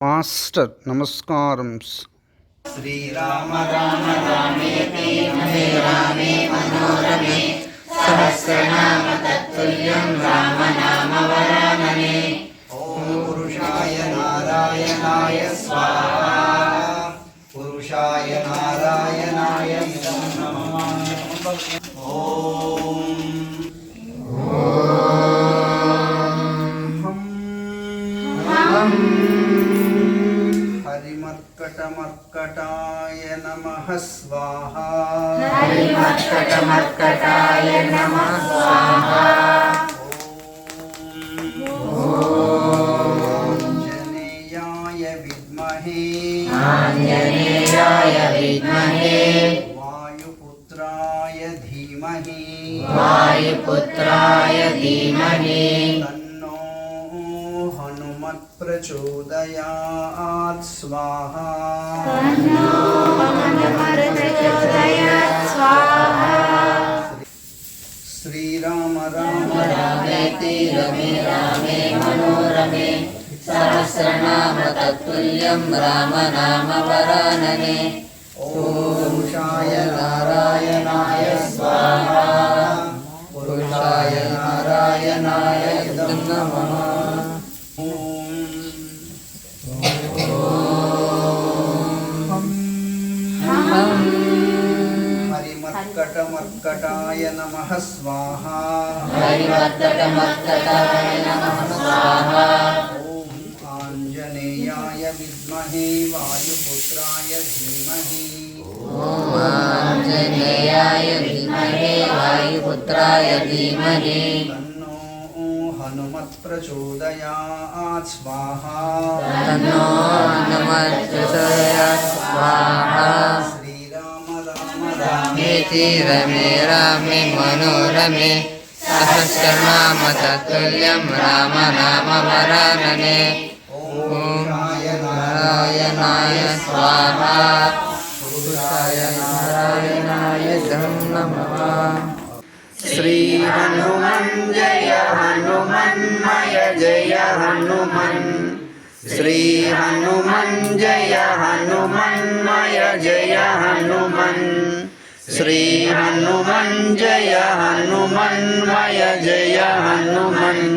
Master నమస్కారం. శ్రీరామ రామ రామేతి రమే రామే మనోరమే సహస్రనామ తత్తుల్యం రామ నామ వరాననే. ఓం పురుషాయ నారాయణాయ స్వాహా. పురుషాయ నారాయణాయ ఇదం నమః. ఓం హరిమర్కటమర్కటాయ నమః స్వాహా. హరిమర్కటమర్కటాయ నమః స్వాహా. ఆంజనేయాయ విద్మహే ఆంజనేయాయ విద్మహే వాయుపుత్రాయ ధీమహి వాయుపుత్రాయ ధీమహి తన్నో హనుమత్ ప్రచోదయాత్ స్వాహా. తన్నో హనుమత్ ప్రచోదయాత్ స్వాహా. శ్రీరామ రామ రామేతి రమే రామే మనోరమే సహస్రనామ తత్తుల్యం రామ నామ వరాననే. పురుషాయ నారాయణాయ స్వాహా. పురుషాయ నారాయణాయ ఇదం నమః. హరిమర్కటమర్కటాయ నమః స్వాహా. హరిమర్కటమర్కటాయ నమః స్వాహా. ఓం ఆంజనేయాయ విద్మహే వాయుపుత్రాయ ధీమహి ఓం ఆంజనేయాయ విద్మహే వాయుపుత్రాయ ధీమహి తన్నో హనుమత్ ప్రచోదయాత్ స్వాహా. తన్నో హనుమత్ ప్రచోదయాత్ స్వాహా. శ్రీరామ రామ రామేతి రమే రామే మనోరమే సహస్రనామ తత్తుల్యం రామ నామ వరాననే. ఓం నారాయణాయ స్వాహా. పురుషాయ నారాయణాయ ధం నమః. శ్రీ హనుమన్ జయ హనుమన్మయ జయ హనుమన్. శ్రీ హనుమన్ జయ హనుమన్మయ జయ హనుమన్. శ్రీ హనుమన్ జయ హనుమన్మయ జయ హనుమన్.